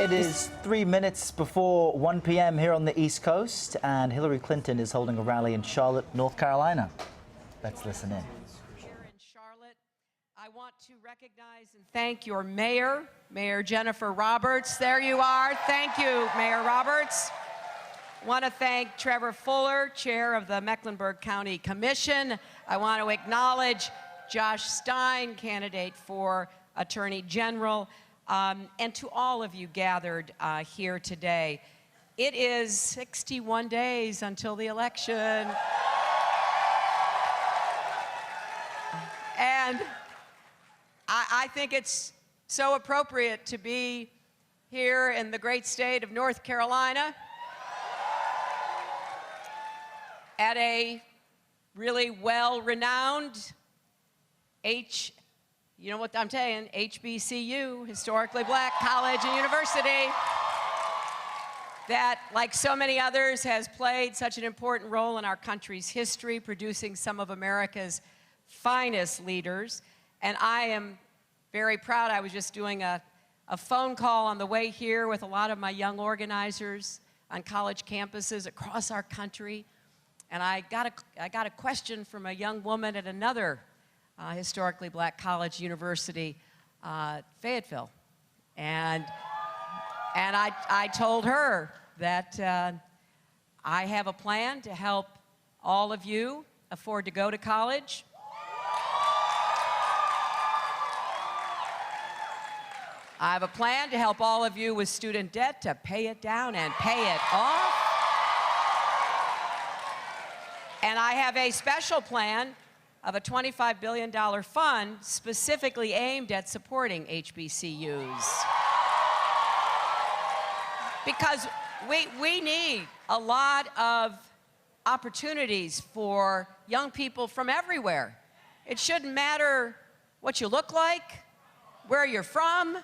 It is 3 minutes before 1 p.m. here on the East Coast, and Hillary Clinton is holding a rally in Charlotte, North Carolina. Let's listen in. Here in Charlotte, I want to recognize and thank your mayor, Mayor Jennifer Roberts. There you are. Thank you, Mayor Roberts. I want to thank Trevor Fuller, chair of the Mecklenburg County Commission. I want to acknowledge Josh Stein, candidate for Attorney General. And to all of you gathered here today. It is 61 days until the election. And I think it's so appropriate to be here in the great state of North Carolina at a really well-renowned you know what I'm saying, HBCU, Historically Black College and University, that, like so many others, has played such an important role in our country's history, producing some of America's finest leaders. And I am very proud. I was just doing a phone call on the way here with a lot of my young organizers on college campuses across our country. And I got a question from a young woman at another historically black college, University, Fayetteville. And I told her that I have a plan to help all of you afford to go to college. I have a plan to help all of you with student debt to pay it down and pay it off. And I have a special plan of a $25 billion fund specifically aimed at supporting HBCUs. Because we need a lot of opportunities for young people from everywhere. It shouldn't matter what you look like, where you're from,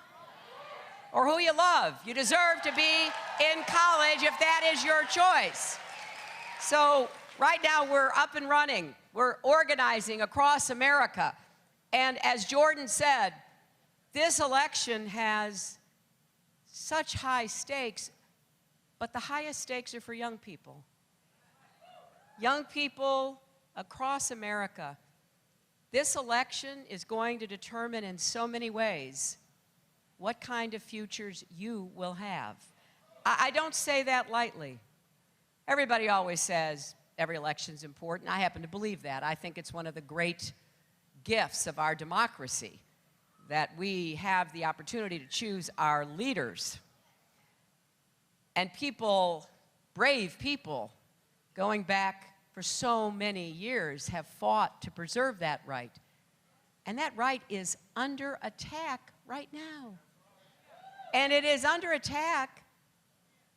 or who you love. You deserve to be in college if that is your choice. So right now we're up and running. We're organizing across America. And as Jordan said, this election has such high stakes, but the highest stakes are for young people. Young people across America. This election is going to determine in so many ways what kind of futures you will have. I don't say that lightly. Everybody always says, every election's important. I happen to believe that. I think it's one of the great gifts of our democracy that we have the opportunity to choose our leaders. And people, brave people, going back for so many years, have fought to preserve that right. And that right is under attack right now. And it is under attack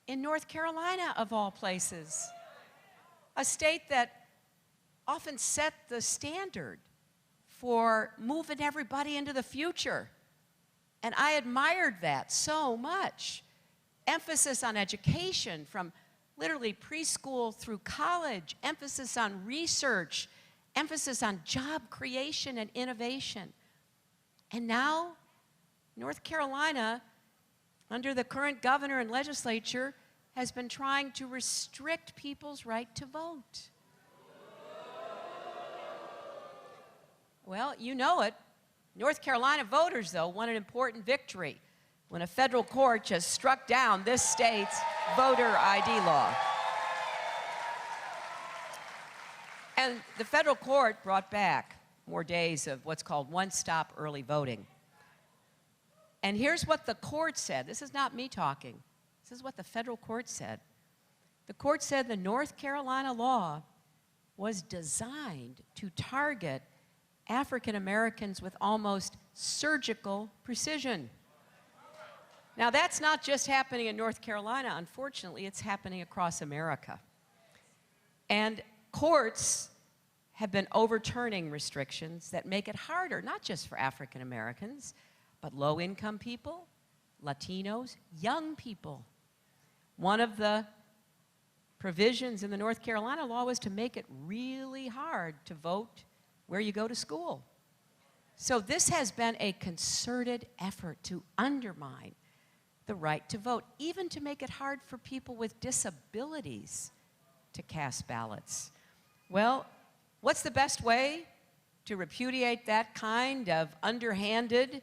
in North Carolina, of all places. A state that often set the standard for moving everybody into the future. And I admired that so much. Emphasis on education from literally preschool through college, emphasis on research, emphasis on job creation and innovation. And now, North Carolina, under the current governor and legislature, has been trying to restrict people's right to vote. Well, you know it. North Carolina voters, though, won an important victory when a federal court just struck down this state's voter ID law. And the federal court brought back more days of what's called one-stop early voting. And here's what the court said. This is not me talking. This is what the federal court said. The court said the North Carolina law was designed to target African Americans with almost surgical precision. Now, that's not just happening in North Carolina. Unfortunately, it's happening across America. And courts have been overturning restrictions that make it harder, not just for African Americans, but low-income people, Latinos, young people. One of the provisions in the North Carolina law was to make it really hard to vote where you go to school. So this has been a concerted effort to undermine the right to vote, even to make it hard for people with disabilities to cast ballots. Well, what's the best way to repudiate that kind of underhanded,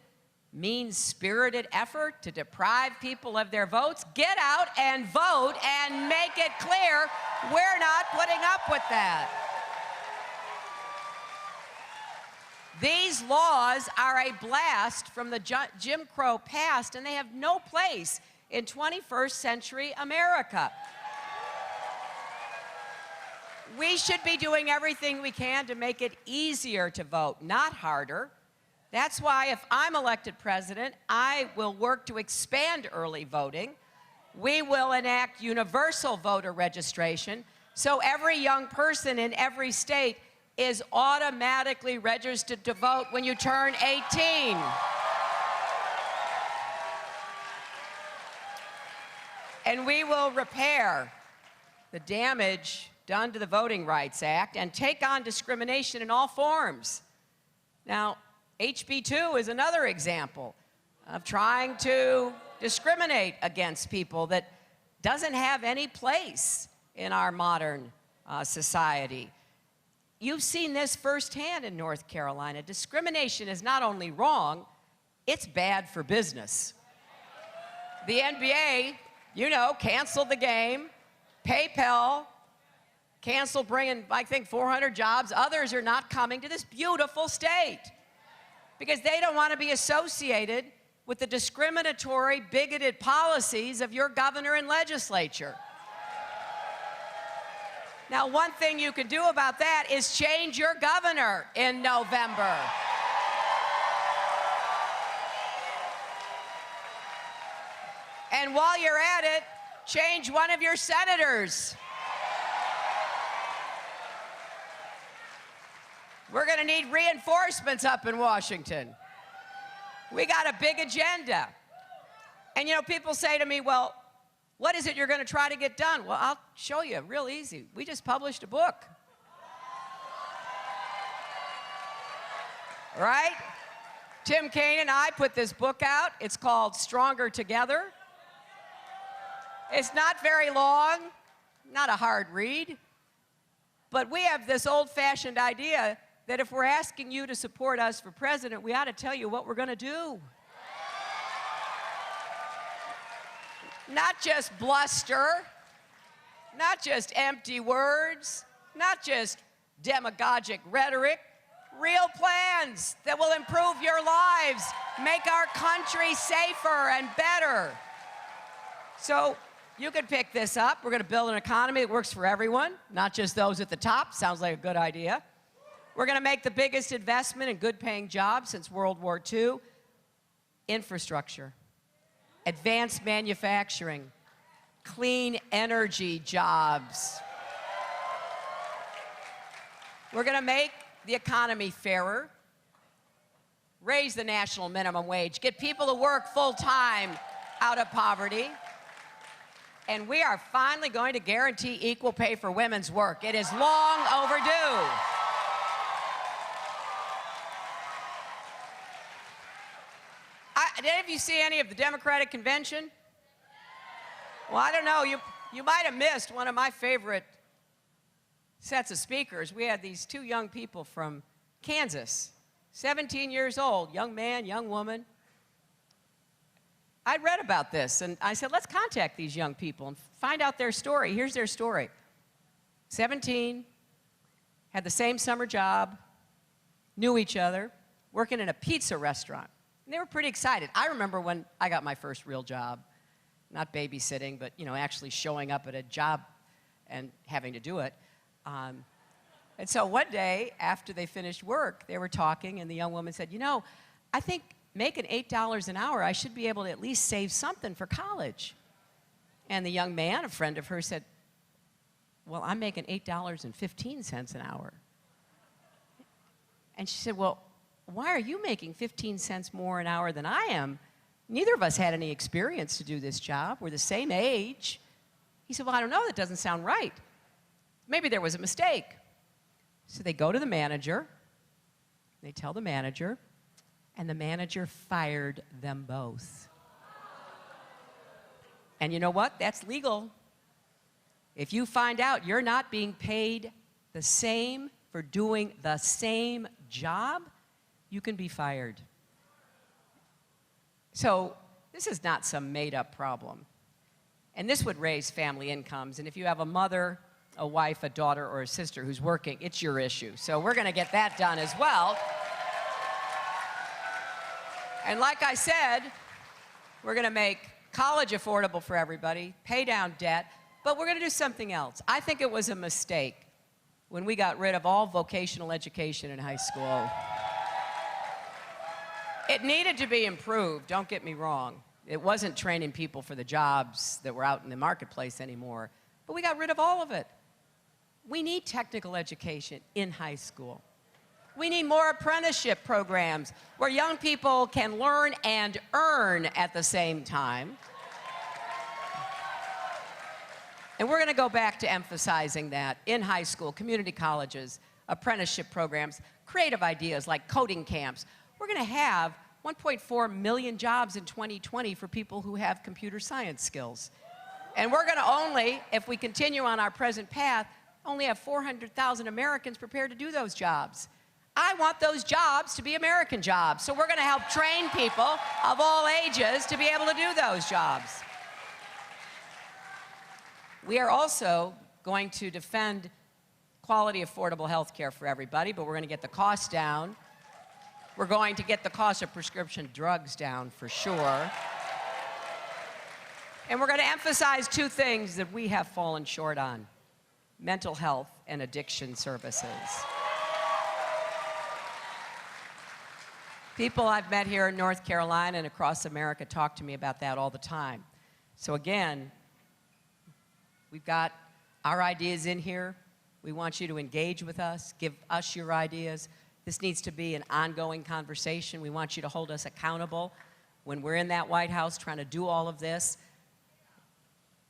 mean-spirited effort to deprive people of their votes? Get out and vote and make it clear we're not putting up with that. These laws are a blast from the Jim Crow past, and they have no place in 21st century America. We should be doing everything we can to make it easier to vote, not harder. That's why if I'm elected president, I will work to expand early voting. We will enact universal voter registration so every young person in every state is automatically registered to vote when you turn 18. And we will repair the damage done to the Voting Rights Act and take on discrimination in all forms. Now, HB 2 is another example of trying to discriminate against people that doesn't have any place in our modern society. You've seen this firsthand in North Carolina. Discrimination is not only wrong, it's bad for business. The NBA, you know, canceled the game. PayPal canceled bringing, I think, 400 jobs. Others are not coming to this beautiful state because they don't want to be associated with the discriminatory, bigoted policies of your governor and legislature. Now, one thing you can do about that is change your governor in November. And while you're at it, change one of your senators. We're going to need reinforcements up in Washington. We got a big agenda. And you know, people say to me, well, what is it you're going to try to get done? Well, I'll show you, real easy. We just published a book. Right? Tim Kaine and I put this book out. It's called Stronger Together. It's not very long, not a hard read, but we have this old-fashioned idea that if we're asking you to support us for president, we ought to tell you what we're going to do. Not just bluster, not just empty words, not just demagogic rhetoric, real plans that will improve your lives, make our country safer and better. So you can pick this up. We're going to build an economy that works for everyone, not just those at the top. Sounds like a good idea. We're going to make the biggest investment in good-paying jobs since World War II. Infrastructure, advanced manufacturing, clean energy jobs. We're going to make the economy fairer, raise the national minimum wage, get people to work full-time out of poverty. And we are finally going to guarantee equal pay for women's work. It is long overdue. Did any of you see any of the Democratic convention? Well, I don't know. You might have missed one of my favorite sets of speakers. We had these two young people from Kansas, 17 years old, young man, young woman. I read about this, and I said, let's contact these young people and find out their story. Here's their story. 17, had the same summer job, knew each other, working in a pizza restaurant. And they were pretty excited. I remember when I got my first real job, not babysitting, but, you know, actually showing up at a job and having to do it. And so one day, after they finished work, they were talking, and the young woman said, you know, I think making $8 an hour, I should be able to at least save something for college. And the young man, a friend of hers, said, well, I'm making $8.15 an hour. And she said, well, why are you making 15 cents more an hour than I am? Neither of us had any experience to do this job. We're the same age. He said, well, I don't know. That doesn't sound right. Maybe there was a mistake. So they go to the manager. They tell the manager, and the manager fired them both. And you know what? That's legal. If you find out you're not being paid the same for doing the same job, you can be fired. So this is not some made-up problem. And this would raise family incomes. And if you have a mother, a wife, a daughter, or a sister who's working, it's your issue. So we're going to get that done as well. And like I said, we're going to make college affordable for everybody, pay down debt, but we're going to do something else. I think it was a mistake when we got rid of all vocational education in high school. It needed to be improved, don't get me wrong. It wasn't training people for the jobs that were out in the marketplace anymore, but we got rid of all of it. We need technical education in high school. We need more apprenticeship programs where young people can learn and earn at the same time. And we're going to go back to emphasizing that in high school, community colleges, apprenticeship programs, creative ideas like coding camps. We're going to have 1.4 million jobs in 2020 for people who have computer science skills. And we're going to only, if we continue on our present path, only have 400,000 Americans prepared to do those jobs. I want those jobs to be American jobs. So we're going to help train people of all ages to be able to do those jobs. We are also going to defend quality, affordable health care for everybody, but we're going to get the cost down. We're going to get the cost of prescription drugs down for sure. And we're going to emphasize two things that we have fallen short on: mental health and addiction services. People I've met here in North Carolina and across America talk to me about that all the time. So again, we've got our ideas in here. We want you to engage with us, give us your ideas. This needs to be an ongoing conversation. We want you to hold us accountable when we're in that White House trying to do all of this.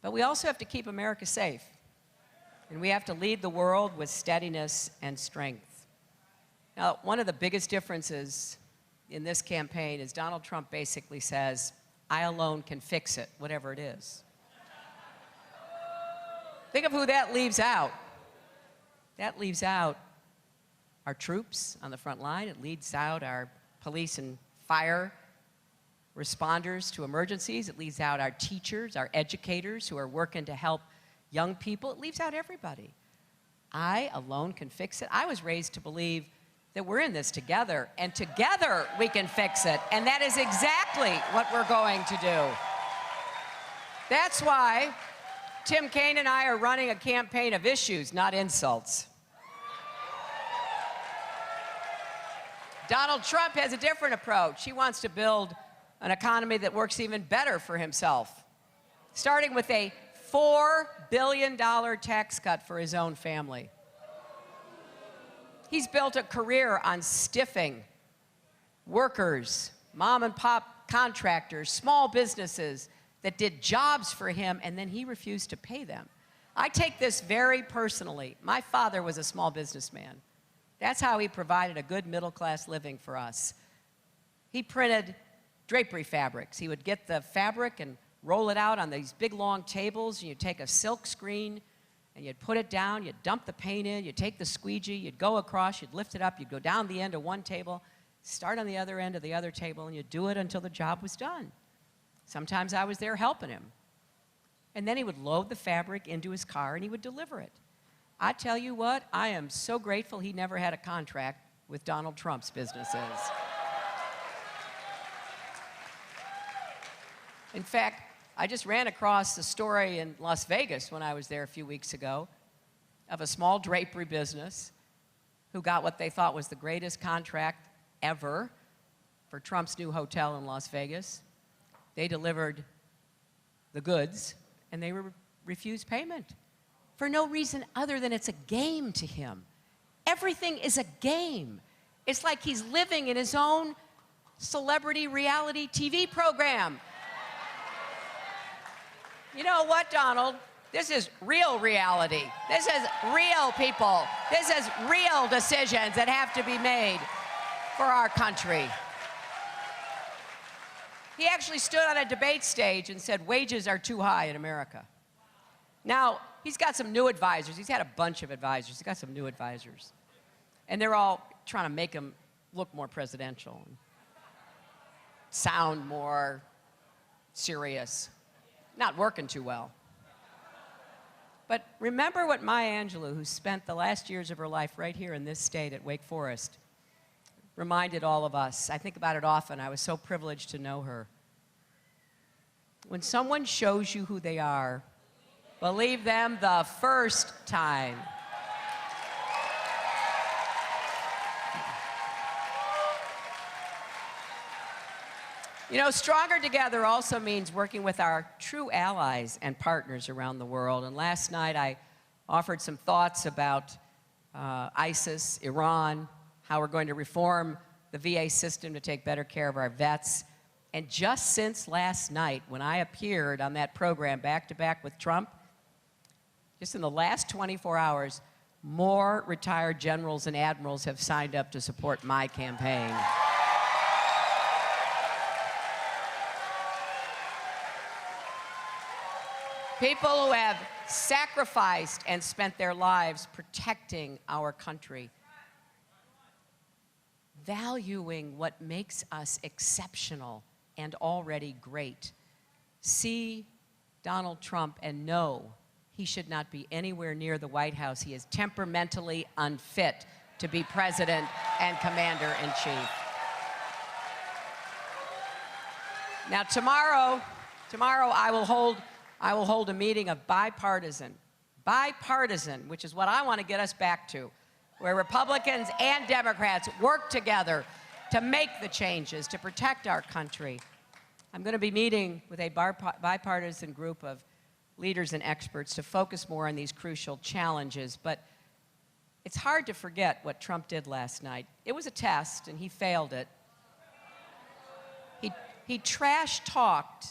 But we also have to keep America safe. And we have to lead the world with steadiness and strength. Now, one of the biggest differences in this campaign is Donald Trump basically says, "I alone can fix it," whatever it is. Think of who that leaves out. That leaves out our troops on the front line. It leaves out our police and fire responders to emergencies. It leaves out our teachers, our educators who are working to help young people. It leaves out everybody. I alone can fix it. I was raised to believe that we're in this together, and together we can fix it. And that is exactly what we're going to do. That's why Tim Kaine and I are running a campaign of issues, not insults. Donald Trump has a different approach. He wants to build an economy that works even better for himself, starting with a $4 billion tax cut for his own family. He's built a career on stiffing workers, mom and pop contractors, small businesses that did jobs for him, and then he refused to pay them. I take this very personally. My father was a small businessman. That's how he provided a good middle-class living for us. He printed drapery fabrics. He would get the fabric and roll it out on these big, long tables, and you'd take a silk screen, and you'd put it down, you'd dump the paint in, you'd take the squeegee, you'd go across, you'd lift it up, you'd go down the end of one table, start on the other end of the other table, and you'd do it until the job was done. Sometimes I was there helping him. And then he would load the fabric into his car and he would deliver it. I tell you what, I am so grateful he never had a contract with Donald Trump's businesses. In fact, I just ran across a story in Las Vegas when I was there a few weeks ago of a small drapery business who got what they thought was the greatest contract ever for Trump's new hotel in Las Vegas. They delivered the goods, and they refused payment for no reason other than it's a game to him. Everything is a game. It's like he's living in his own celebrity reality TV program. You know what, Donald? This is real reality. This is real people. This is real decisions that have to be made for our country. He actually stood on a debate stage and said wages are too high in America. Now, he's got some new advisors. He's had a bunch of advisors. He's got some new advisors. And they're all trying to make him look more presidential, and sound more serious. Not working too well. But remember what Maya Angelou, who spent the last years of her life right here in this state at Wake Forest, reminded all of us. I think about it often. I was so privileged to know her. When someone shows you who they are, believe them the first time. You know, stronger together also means working with our true allies and partners around the world. And last night I offered some thoughts about ISIS, Iran, how we're going to reform the VA system to take better care of our vets. And just since last night, when I appeared on that program back-to-back with Trump, just in the last 24 hours, more retired generals and admirals have signed up to support my campaign. People who have sacrificed and spent their lives protecting our country, valuing what makes us exceptional and already great. See Donald Trump and know he should not be anywhere near the White House. He is temperamentally unfit to be president and commander-in-chief. Now tomorrow I will hold a meeting of bipartisan, which is what I want to get us back to, where Republicans and Democrats work together to make the changes, to protect our country. I'm going to be meeting with a bipartisan group of leaders and experts to focus more on these crucial challenges, but it's hard to forget what Trump did last night. It was a test, and he failed it. He trash-talked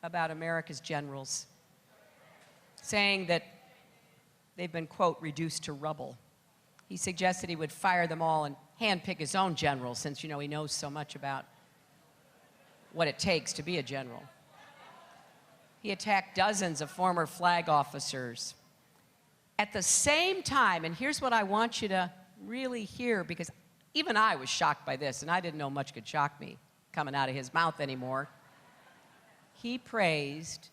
about America's generals, saying that they've been, quote, reduced to rubble. He suggested he would fire them all and handpick his own general, since, you know, he knows so much about what it takes to be a general. He attacked dozens of former flag officers. At the same time, and here's what I want you to really hear, because even I was shocked by this, and I didn't know much could shock me coming out of his mouth anymore. He praised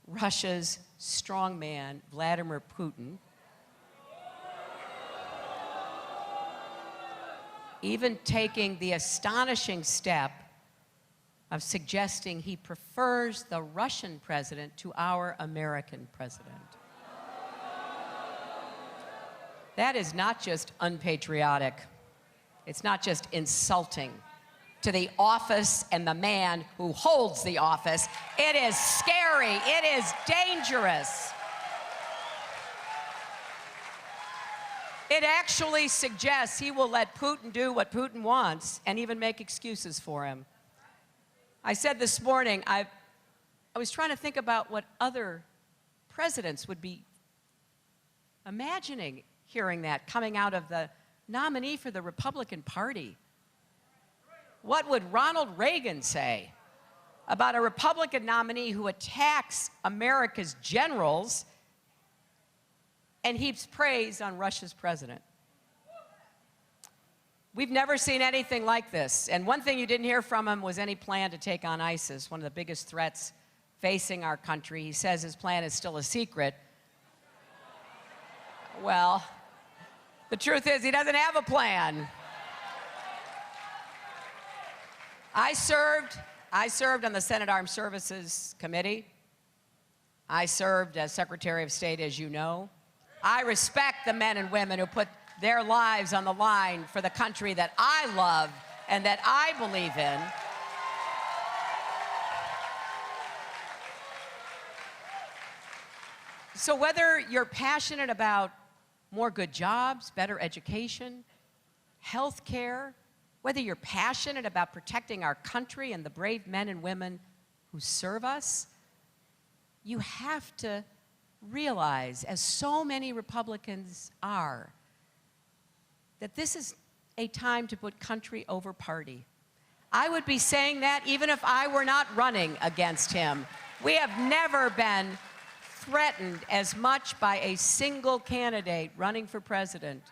Russia's strongman, Vladimir Putin, even taking the astonishing step of suggesting he prefers the Russian president to our American president. That is not just unpatriotic. It's not just insulting to the office and the man who holds the office. It is scary. It is dangerous. It actually suggests he will let Putin do what Putin wants and even make excuses for him. I said this morning, I was trying to think about what other presidents would be imagining hearing that coming out of the nominee for the Republican Party. What would Ronald Reagan say about a Republican nominee who attacks America's generals and heaps praise on Russia's president? We've never seen anything like this. And one thing you didn't hear from him was any plan to take on ISIS, one of the biggest threats facing our country. He says his plan is still a secret. Well, the truth is he doesn't have a plan. I served on the Senate Armed Services Committee. I served as Secretary of State, as you know. I respect the men and women who put their lives on the line for the country that I love and that I believe in. So whether you're passionate about more good jobs, better education, health care, whether you're passionate about protecting our country and the brave men and women who serve us, you have to realize, as so many Republicans are, that this is a time to put country over party. I would be saying that even if I were not running against him. We have never been threatened as much by a single candidate running for president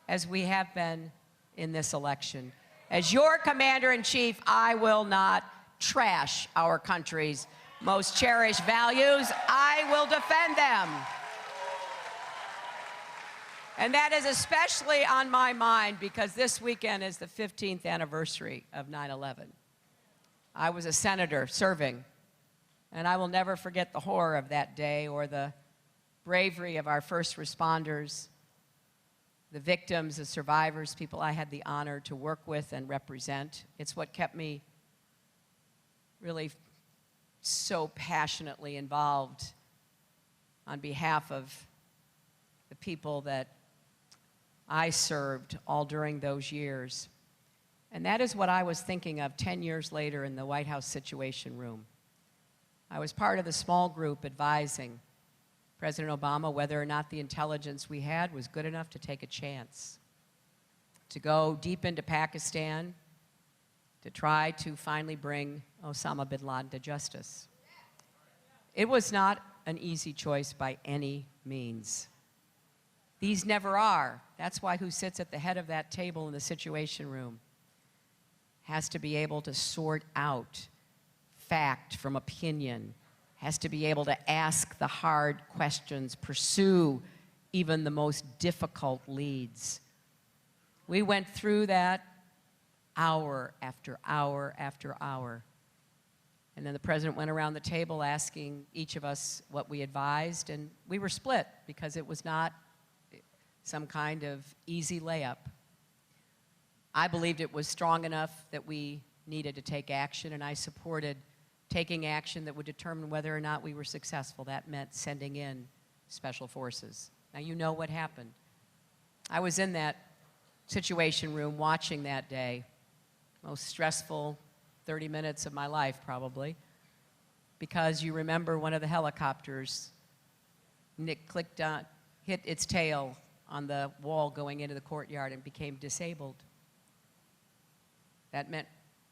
as we have been in this election. As your commander-in-chief, I will not trash our country's most cherished values. I will defend them. And that is especially on my mind because this weekend is the 15th anniversary of 9/11. I was a senator serving, and I will never forget the horror of that day or the bravery of our first responders, the victims, the survivors, people I had the honor to work with and represent. It's what kept me really so passionately involved on behalf of the people that I served all during those years. And that is what I was thinking of 10 years later in the White House Situation Room. I was part of the small group advising President Obama whether or not the intelligence we had was good enough to take a chance, to go deep into Pakistan, to try to finally bring Osama bin Laden to justice. It was not an easy choice by any means. These never are. That's why who sits at the head of that table in the Situation Room has to be able to sort out fact from opinion, has to be able to ask the hard questions, pursue even the most difficult leads. We went through that hour after hour after hour. And then the president went around the table asking each of us what we advised, and we were split because it was not some kind of easy layup. I believed it was strong enough that we needed to take action, and I supported taking action that would determine whether or not we were successful. That meant sending in special forces. Now, you know what happened. I was in that Situation Room watching that day, most stressful 30 minutes of my life, probably, because you remember one of the helicopters, hit its tail on the wall going into the courtyard and became disabled. That meant,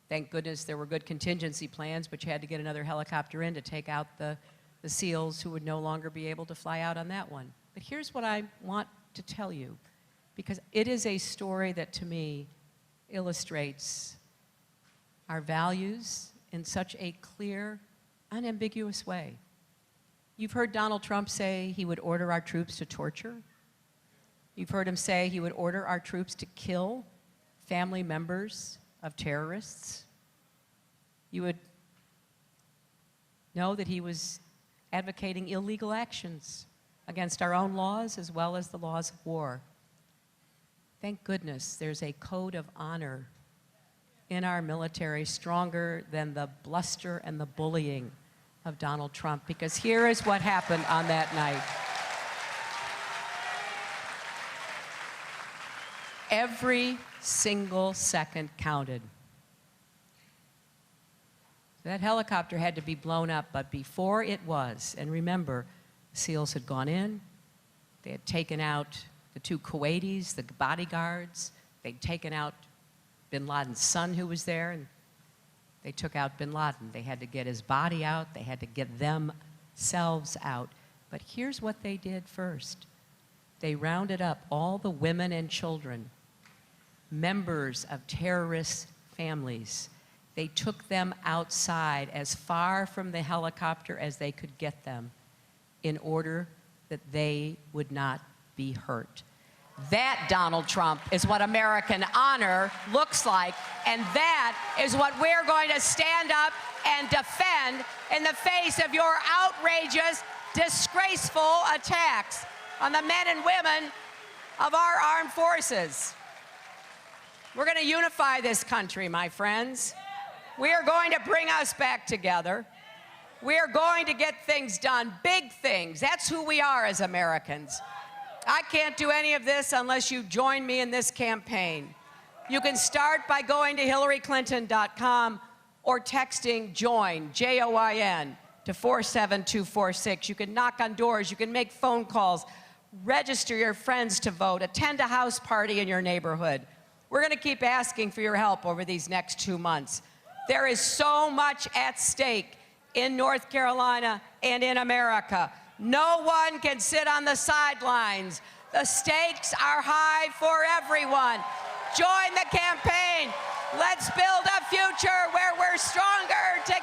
thank goodness, there were good contingency plans, but you had to get another helicopter in to take out the SEALs who would no longer be able to fly out on that one. But here's what I want to tell you, because it is a story that, to me, illustrates our values in such a clear, unambiguous way. You've heard Donald Trump say he would order our troops to torture. You've heard him say he would order our troops to kill family members of terrorists. You would know that he was advocating illegal actions against our own laws as well as the laws of war. Thank goodness there's a code of honor in our military stronger than the bluster and the bullying of Donald Trump, because here is what happened on that night. Every single second counted. That helicopter had to be blown up, but before it was, and remember, SEALs had gone in, they had taken out the two Kuwaitis, the bodyguards, they'd taken out bin Laden's son who was there, and they took out bin Laden. They had to get his body out, they had to get themselves out. But here's what they did first. They rounded up all the women and children, members of terrorist families. They took them outside as far from the helicopter as they could get them in order that they would not be hurt. That, Donald Trump, is what American honor looks like, and that is what we're going to stand up and defend in the face of your outrageous, disgraceful attacks on the men and women of our armed forces. We're going to unify this country, my friends. We are going to bring us back together. We are going to get things done, big things. That's who we are as Americans. I can't do any of this unless you join me in this campaign. You can start by going to HillaryClinton.com or texting JOIN, J-O-I-N, to 47246. You can knock on doors. You can make phone calls. Register your friends to vote. Attend a house party in your neighborhood. We're going to keep asking for your help over these next 2 months. There is so much at stake in North Carolina and in America. No one can sit on the sidelines. The stakes are high for everyone. Join the campaign. Let's build a future where we're stronger together.